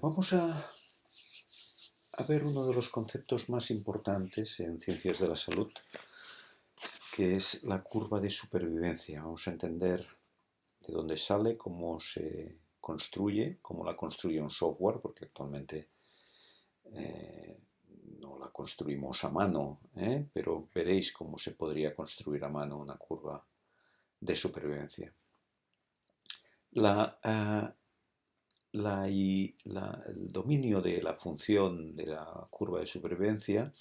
Vamos a ver uno de los conceptos más importantes en ciencias de la salud, que es la curva de supervivencia. Vamos a entender de dónde sale, cómo se construye, cómo la construye un software, porque actualmente no la construimos a mano, pero veréis cómo se podría construir a mano una curva de supervivencia. El dominio de la función de la curva de supervivencia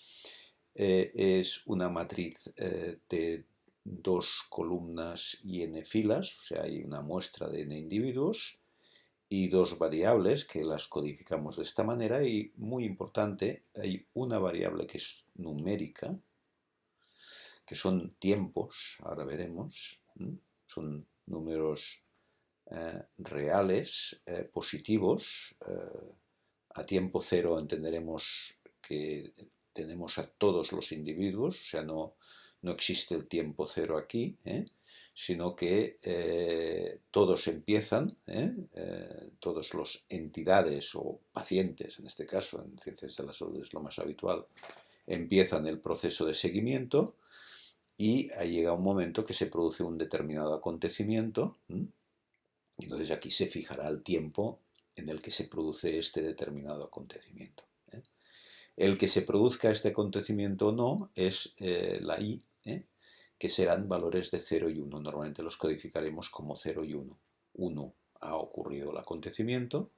es una matriz de dos columnas y n filas, o sea, hay una muestra de n individuos y dos variables que las codificamos de esta manera y, muy importante, hay una variable que es numérica, que son tiempos, ahora veremos, son números reales, positivos. A tiempo cero entenderemos que tenemos a todos los individuos, o sea, no existe el tiempo cero aquí, sino que todos empiezan, todas las entidades o pacientes, en este caso, en ciencias de la salud es lo más habitual, empiezan el proceso de seguimiento y llega un momento que se produce un determinado acontecimiento. Y entonces aquí se fijará el tiempo en el que se produce este determinado acontecimiento. El que se produzca este acontecimiento o no es la i, que serán valores de 0 y 1. Normalmente los codificaremos como 0 y 1. 1 ha ocurrido el acontecimiento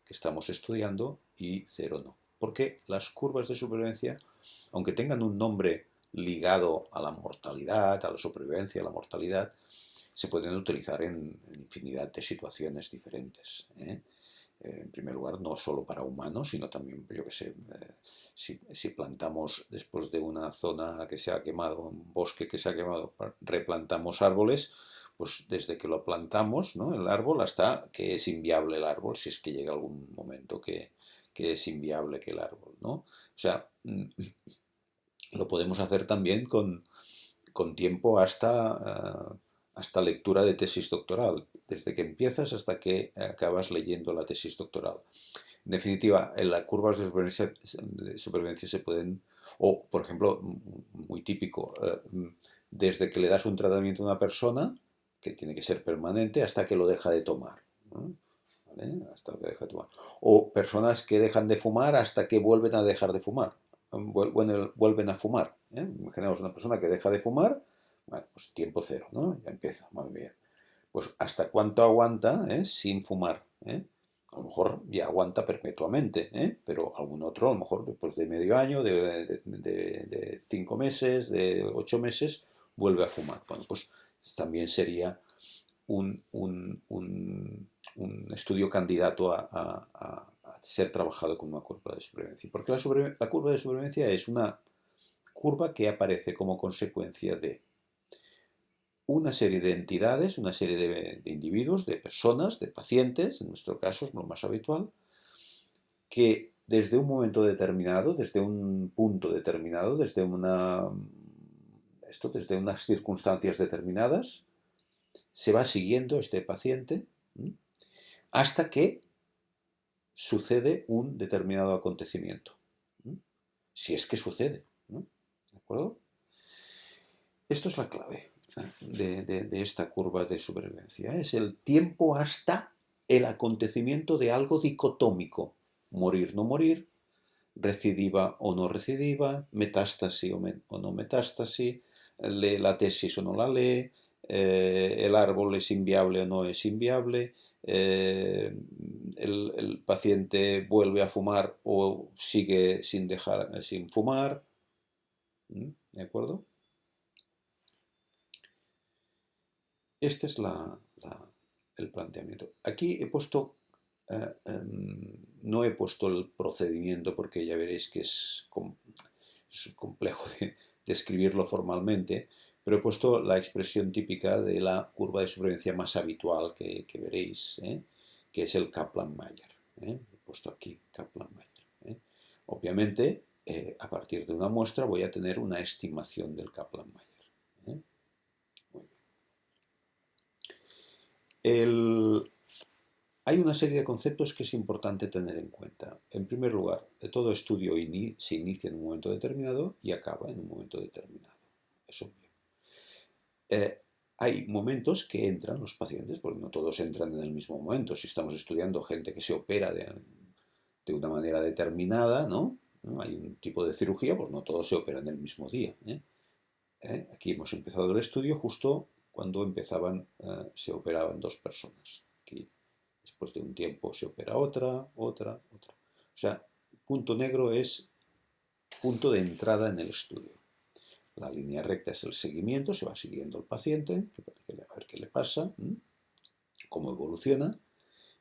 que estamos estudiando y 0 no. Porque las curvas de supervivencia, aunque tengan un nombre ligado a la mortalidad, a la supervivencia, a la mortalidad, se pueden utilizar en infinidad de situaciones diferentes. En primer lugar, no solo para humanos, sino también, yo que sé, si plantamos después de una zona que se ha quemado, un bosque que se ha quemado, replantamos árboles, pues desde que lo plantamos, ¿no?, el árbol, hasta que es inviable el árbol, si es que llega algún momento que es inviable que el árbol, ¿no? O sea, lo podemos hacer también con tiempo hasta lectura de tesis doctoral, desde que empiezas hasta que acabas leyendo la tesis doctoral. En definitiva, en las curvas de supervivencia se pueden, o por ejemplo, muy típico, desde que le das un tratamiento a una persona, que tiene que ser permanente, hasta que lo deja de tomar. ¿Vale? Hasta que deja de tomar. O personas que dejan de fumar hasta que vuelven a dejar de fumar. Vuelven a fumar. Imaginemos una persona que deja de fumar, bueno, pues tiempo cero, ¿no? Ya empieza, muy bien. Pues hasta cuánto aguanta sin fumar. A lo mejor ya aguanta perpetuamente, pero algún otro, a lo mejor después de medio año, de 5 meses, de 8 meses, vuelve a fumar. Bueno, pues también sería un estudio candidato a ser trabajado con una curva de supervivencia. Porque la curva de supervivencia es una curva que aparece como consecuencia de una serie de entidades, una serie de individuos, de personas, de pacientes, en nuestro caso es lo más habitual, que desde un momento determinado, desde un punto determinado, desde unas circunstancias determinadas, se va siguiendo este paciente hasta que sucede un determinado acontecimiento. Si es que sucede. ¿De acuerdo? Esto es la clave de esta curva de supervivencia. Es el tiempo hasta el acontecimiento de algo dicotómico. Morir, no morir, recidiva o no recidiva, metástasis o no metástasis, lee la tesis o no la lee, el árbol es inviable o no es inviable, el paciente vuelve a fumar o sigue sin fumar. ¿De acuerdo? Este es el planteamiento. Aquí he puesto, no he puesto el procedimiento porque ya veréis que es complejo de escribirlo formalmente, pero he puesto la expresión típica de la curva de supervivencia más habitual que veréis, que es el Kaplan-Meier. He puesto aquí Kaplan-Meier. Obviamente, a partir de una muestra voy a tener una estimación del Kaplan-Meier. Muy bien. hay una serie de conceptos que es importante tener en cuenta. En primer lugar, todo estudio se inicia en un momento determinado y acaba en un momento determinado. Es obvio. Hay momentos que entran los pacientes, porque no todos entran en el mismo momento. Si estamos estudiando gente que se opera de una manera determinada, ¿no? Hay un tipo de cirugía, pues no todos se operan el mismo día. Aquí hemos empezado el estudio justo cuando se operaban 2 personas. Aquí, después de un tiempo, se opera otra. O sea, punto negro es punto de entrada en el estudio. La línea recta es el seguimiento, se va siguiendo el paciente, a ver qué le pasa, cómo evoluciona,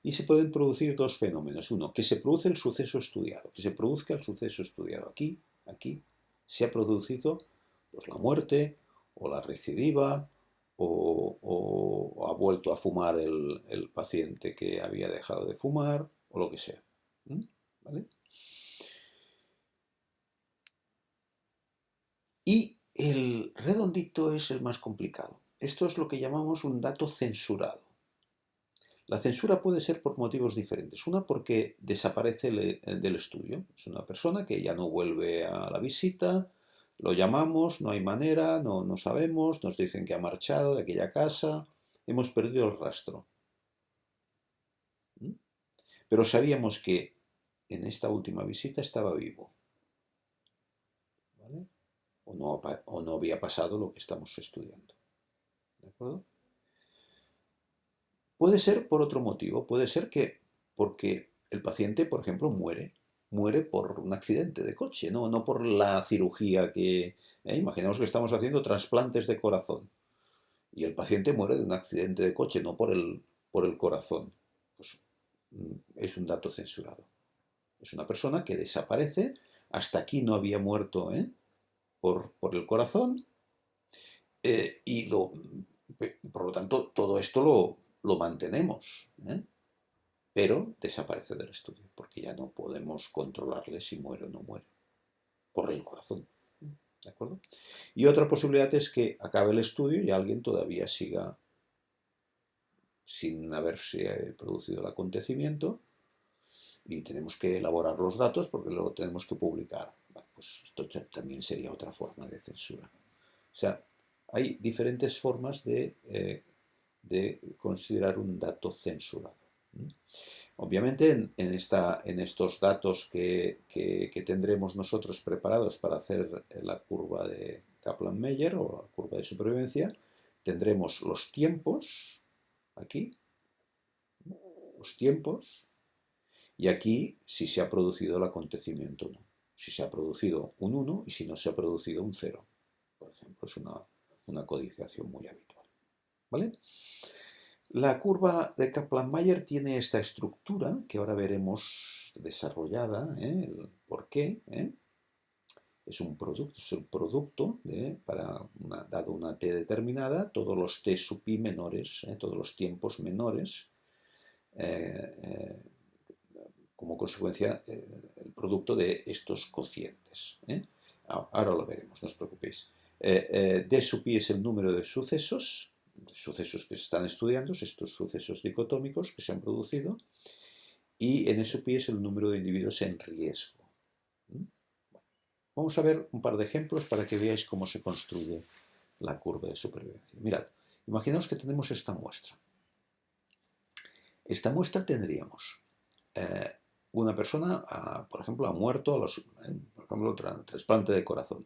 y se pueden producir 2 fenómenos. Uno, que se produce el suceso estudiado, que se produzca el suceso estudiado. Aquí se ha producido pues, la muerte, o la recidiva, o ha vuelto a fumar el paciente que había dejado de fumar, o lo que sea. ¿Vale? Y el redondito es el más complicado. Esto es lo que llamamos un dato censurado. La censura puede ser por motivos diferentes. Una, porque desaparece del estudio. Es una persona que ya no vuelve a la visita, lo llamamos, no hay manera, no sabemos, nos dicen que ha marchado de aquella casa, hemos perdido el rastro. Pero sabíamos que en esta última visita estaba vivo. ¿Vale? O no había pasado lo que estamos estudiando. ¿De acuerdo? Puede ser por otro motivo, puede ser que porque el paciente, por ejemplo, muere por un accidente de coche, no por la cirugía que... imaginemos que estamos haciendo trasplantes de corazón y el paciente muere de un accidente de coche, no por el corazón. Pues es un dato censurado. Es una persona que desaparece, hasta aquí no había muerto por el corazón, y por lo tanto todo esto lo mantenemos, pero desaparece del estudio, porque ya no podemos controlarle si muere o no muere, por el corazón. ¿De acuerdo? Y otra posibilidad es que acabe el estudio y alguien todavía siga sin haberse producido el acontecimiento y tenemos que elaborar los datos porque luego tenemos que publicar. Bueno, pues esto también sería otra forma de censura. O sea, hay diferentes formas de considerar un dato censurado. Obviamente en estos datos que tendremos nosotros preparados para hacer la curva de Kaplan-Meier o la curva de supervivencia, tendremos los tiempos, aquí, los tiempos, y aquí si se ha producido el acontecimiento o no. Si se ha producido un 1 y si no se ha producido un 0, por ejemplo, es una codificación muy habitual. ¿Vale? La curva de Kaplan-Meier tiene esta estructura que ahora veremos desarrollada, el por qué. Es el producto dado una t determinada, todos los t sub i menores, todos los tiempos menores, como consecuencia el producto de estos cocientes. Ahora lo veremos, no os preocupéis. D sub i es el número de sucesos que se están estudiando, estos sucesos dicotómicos que se han producido, y N sub i es el número de individuos en riesgo. Bueno, vamos a ver un par de ejemplos para que veáis cómo se construye la curva de supervivencia. Mirad, imaginaos que tenemos esta muestra. Esta muestra tendríamos una persona, por ejemplo, ha muerto por ejemplo, trasplante de corazón,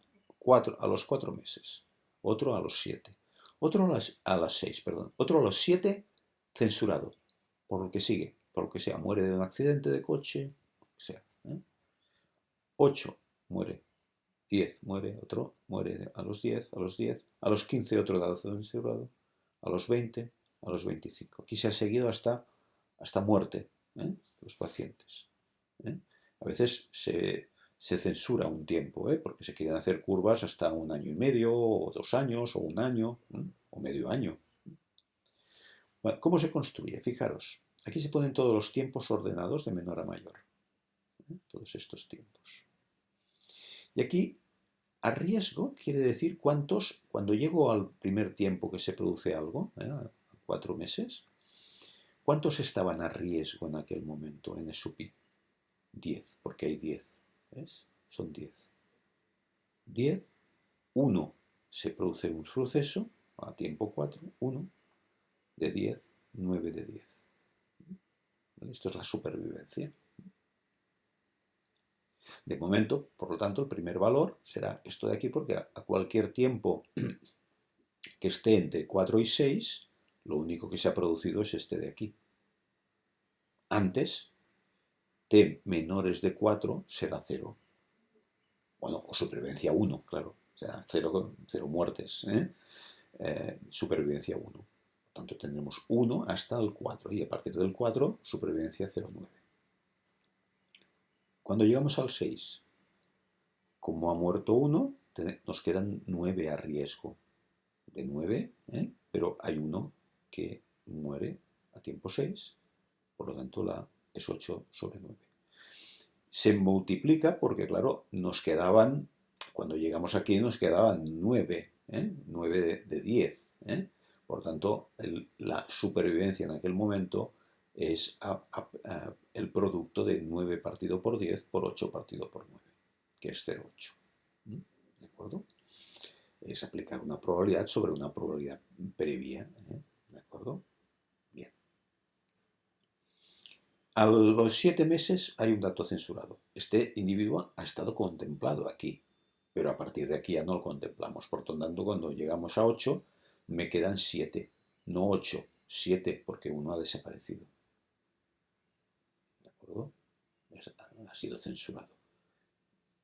a los 4 meses, otro a los 7. Otro a las 6, perdón. Otro a los 7, censurado. Por lo que sigue, por lo que sea, muere de un accidente de coche, lo que sea. 8, muere. 10, muere. Otro muere a los 10, a los 10. A los 15, otro dado censurado. A los 20, a los 25. Aquí se ha seguido hasta muerte, los pacientes. A veces se censura un tiempo, porque se quieren hacer curvas hasta 1 año y medio, o 2 años, o 1 año, o medio año. Bueno, ¿cómo se construye? Fijaros, aquí se ponen todos los tiempos ordenados de menor a mayor. Todos estos tiempos. Y aquí, a riesgo, quiere decir cuando llego al primer tiempo que se produce algo, a 4 meses, ¿Cuántos estaban a riesgo en aquel momento en sub i? 10, porque hay 10. ¿Ves? Son 10. 10, 1 se produce un suceso a tiempo 4, 1 de 10, 9 de 10. ¿Vale? Esto es la supervivencia. De momento, por lo tanto, el primer valor será esto de aquí, porque a cualquier tiempo que esté entre 4 y 6, lo único que se ha producido es este de aquí. Antes, t menores de 4 será 0. Bueno, o supervivencia 1, claro. Será 0 muertes. Supervivencia 1. Por tanto, tendremos 1 hasta el 4. Y a partir del 4, supervivencia 0,9. Cuando llegamos al 6, como ha muerto 1, nos quedan 9 a riesgo. De 9, pero hay uno que muere a tiempo 6, por lo tanto es 8 sobre 9. Se multiplica porque, claro, nos quedaban, cuando llegamos aquí nos quedaban 9, 9 de 10. Por tanto, la supervivencia en aquel momento es el producto de 9 partido por 10 por 8 partido por 9, que es 0,8. ¿De acuerdo? Es aplicar una probabilidad sobre una probabilidad previa. ¿De acuerdo? Bien. A los 7 meses hay un dato censurado. Este individuo ha estado contemplado aquí, pero a partir de aquí ya no lo contemplamos. Por lo tanto, cuando llegamos a 8, me quedan 7. No 8, 7, porque uno ha desaparecido. ¿De acuerdo? Ha sido censurado.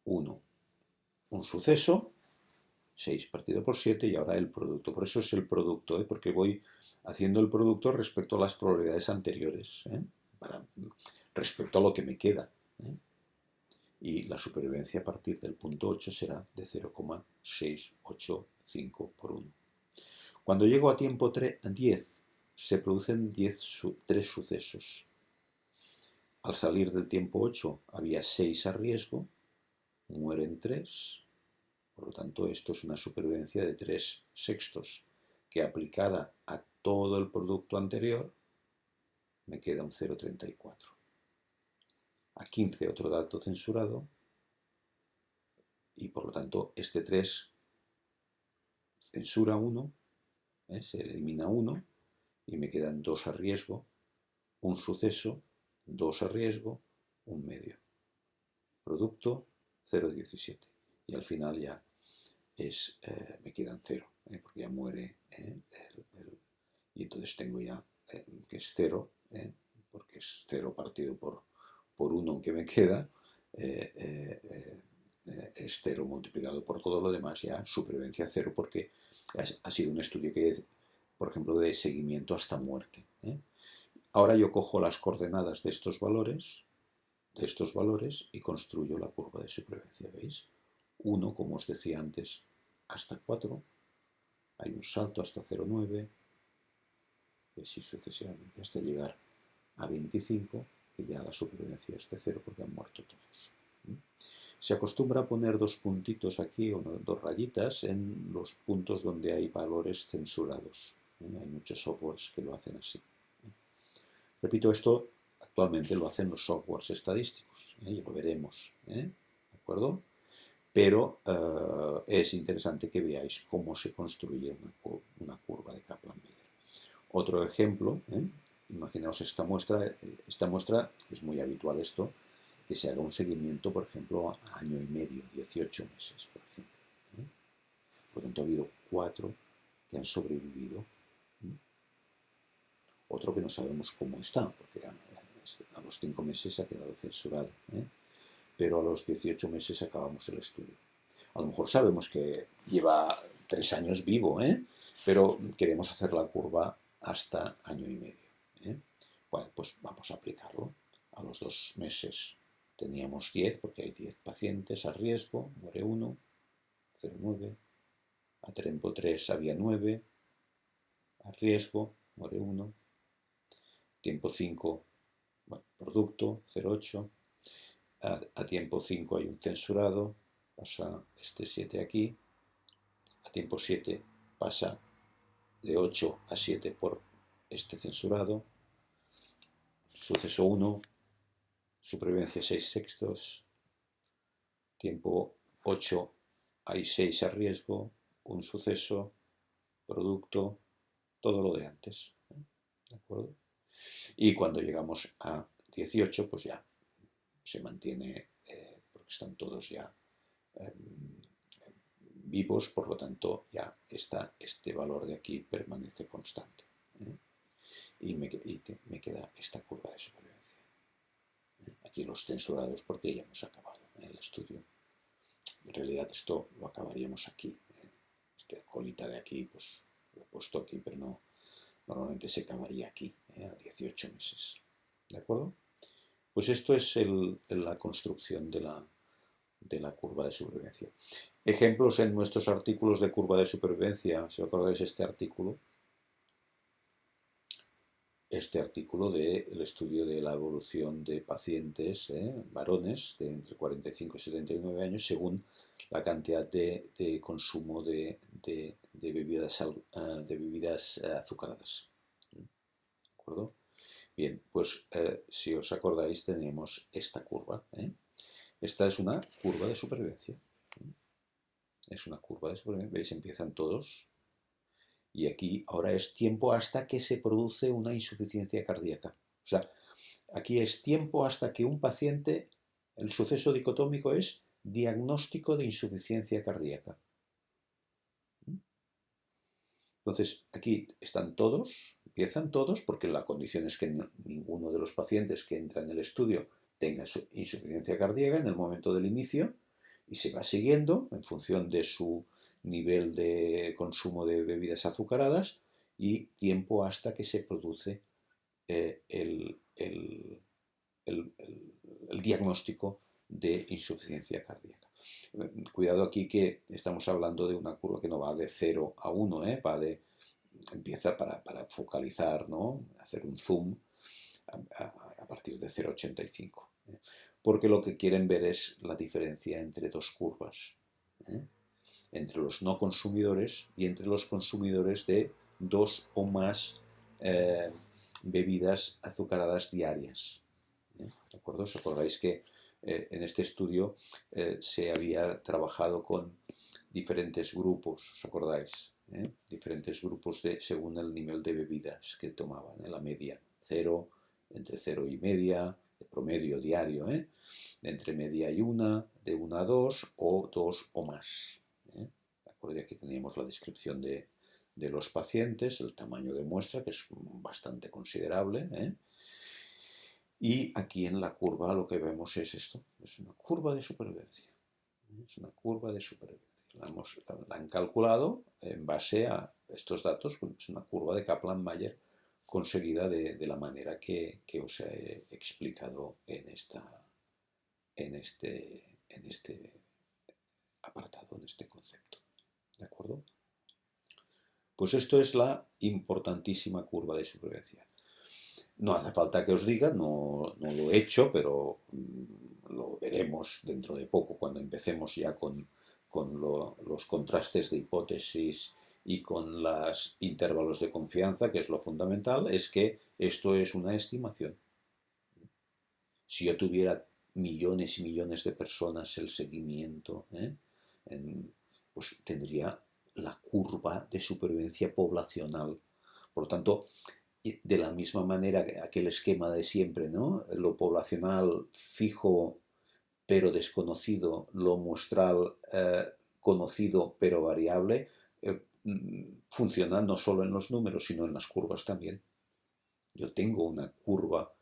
1. Un suceso. 6 partido por 7 y ahora el producto. Por eso es el producto, porque voy haciendo el producto respecto a las probabilidades anteriores, respecto a lo que me queda. Y la supervivencia a partir del punto 8 será de 0,685 por 1. Cuando llego a tiempo 10, se producen 3 sucesos. Al salir del tiempo 8 había 6 a riesgo, mueren 3. Por lo tanto, esto es una supervivencia de 3/6, que aplicada a todo el producto anterior me queda un 0,34. A 15 otro dato censurado y por lo tanto este 3 censura 1, se elimina 1 y me quedan 2 a riesgo, un suceso, 2 a riesgo, un medio. Producto 0,17. Y al final ya me quedan 0, porque ya muere y entonces tengo ya que es 0, porque es 0 partido por 1 que me queda, es 0 multiplicado por todo lo demás, ya supervivencia 0, porque ha sido un estudio que, por ejemplo, de seguimiento hasta muerte. Ahora yo cojo las coordenadas de estos valores y construyo la curva de supervivencia, ¿veis? 1, como os decía antes, hasta 4, hay un salto hasta 0,9, y así sucesivamente, hasta llegar a 25, que ya la supervivencia es de 0 porque han muerto todos. Se acostumbra a poner 2 puntitos aquí, o 2 rayitas, en los puntos donde hay valores censurados. Hay muchos softwares que lo hacen así. Repito, esto actualmente lo hacen los softwares estadísticos, y lo veremos. ¿De acuerdo? Pero es interesante que veáis cómo se construye una curva de Kaplan-Meier. Otro ejemplo, imaginaos esta muestra es muy habitual esto, que se haga un seguimiento, por ejemplo, a año y medio, 18 meses, por ejemplo. Por lo tanto, ha habido 4 que han sobrevivido. Otro que no sabemos cómo está, porque a los 5 meses se ha quedado censurado. Pero a los 18 meses acabamos el estudio. A lo mejor sabemos que lleva 3 años vivo, pero queremos hacer la curva hasta año y medio. Bueno, pues vamos a aplicarlo. A los 2 meses teníamos 10, porque hay 10 pacientes a riesgo, muere 1, 0,9. A tiempo 3 había 9, a riesgo, muere 1. Tiempo 5, bueno, producto, 0,8. A tiempo 5 hay un censurado, pasa este 7 aquí. A tiempo 7 pasa de 8 a 7 por este censurado. suceso 1, supervivencia 6/6, tiempo 8, hay 6 a riesgo, un suceso, producto, todo lo de antes. ¿De acuerdo? Y cuando llegamos a 18, pues ya se mantiene, porque están todos ya vivos, por lo tanto ya este valor de aquí permanece constante. Y me queda esta curva de supervivencia. Aquí los censurados porque ya hemos acabado el estudio. En realidad esto lo acabaríamos aquí. Esta colita de aquí, pues lo he puesto aquí, pero no, normalmente se acabaría aquí, a 18 meses. ¿De acuerdo? Pues esto es la construcción de la curva de supervivencia. Ejemplos en nuestros artículos de curva de supervivencia, si os acordáis este artículo del estudio de la evolución de pacientes varones de entre 45 y 79 años según la cantidad de consumo de bebidas azucaradas. ¿De acuerdo? Bien, pues si os acordáis tenemos esta curva. Esta es una curva de supervivencia. Es una curva de supervivencia. ¿Veis? Empiezan todos. Y aquí ahora es tiempo hasta que se produce una insuficiencia cardíaca. O sea, aquí es tiempo hasta que un paciente, el suceso dicotómico es diagnóstico de insuficiencia cardíaca. Entonces, aquí están todos, empiezan todos, porque la condición es que ninguno de los pacientes que entra en el estudio tenga insuficiencia cardíaca en el momento del inicio, y se va siguiendo en función de su nivel de consumo de bebidas azucaradas y tiempo hasta que se produce el diagnóstico de insuficiencia cardíaca. Cuidado aquí que estamos hablando de una curva que no va de 0 a 1, empieza para focalizar, ¿no? Hacer un zoom a partir de 0,85. Porque lo que quieren ver es la diferencia entre dos curvas, entre los no consumidores y entre los consumidores de 2 o más bebidas azucaradas diarias. ¿De acuerdo? ¿Os acordáis que en este estudio se había trabajado con diferentes grupos? ¿Os acordáis? Diferentes grupos según el nivel de bebidas que tomaban, la media 0, entre 0 y media, el promedio diario, entre media y 1, de 1 a 2 o 2 o más. ¿De acuerdo? Y aquí teníamos la descripción de los pacientes, el tamaño de muestra, que es bastante considerable. Y aquí en la curva lo que vemos es esto, es una curva de supervivencia. Es una curva de supervivencia. La han calculado en base a estos datos, es una curva de Kaplan-Meier conseguida de la manera que os he explicado en este apartado, en este concepto. ¿De acuerdo? Pues esto es la importantísima curva de supervivencia. No hace falta que os diga, no lo he hecho, pero lo veremos dentro de poco cuando empecemos ya con los contrastes de hipótesis y con los intervalos de confianza, que es lo fundamental, es que esto es una estimación. Si yo tuviera millones y millones de personas el seguimiento, pues tendría la curva de supervivencia poblacional. Por lo tanto, de la misma manera que aquel esquema de siempre, ¿no? Lo poblacional fijo pero desconocido, lo muestral conocido pero variable, funciona no solo en los números, sino en las curvas también. Yo tengo una curva,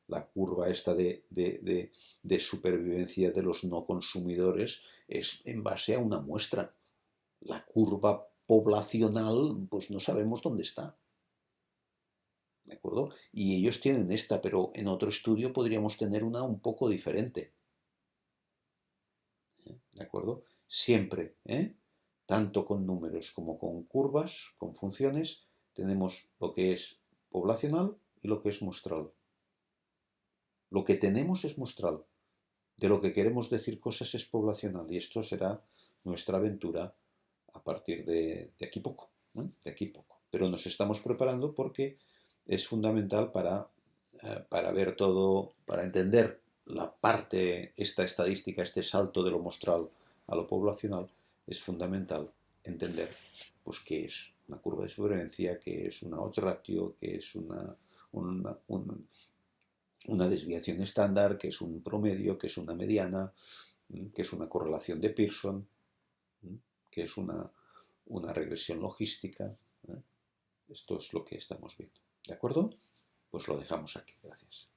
la curva esta de supervivencia de los no consumidores es en base a una muestra. La curva poblacional, pues no sabemos dónde está. ¿De acuerdo? Y ellos tienen esta, pero en otro estudio podríamos tener una un poco diferente. ¿De acuerdo? Siempre, tanto con números como con curvas, con funciones, tenemos lo que es poblacional y lo que es muestral. Lo que tenemos es muestral. De lo que queremos decir cosas es poblacional. Y esto será nuestra aventura a partir de aquí poco. De aquí poco. Pero nos estamos preparando porque es fundamental para para ver todo, para entender la parte, esta estadística, este salto de lo mostral a lo poblacional, es fundamental entender pues, qué es una curva de supervivencia, qué es una odds ratio, qué es una, una desviación estándar, qué es un promedio, qué es una mediana, qué es una correlación de Pearson, qué es una regresión logística. Esto es lo que estamos viendo. ¿De acuerdo? Pues lo dejamos aquí. Gracias.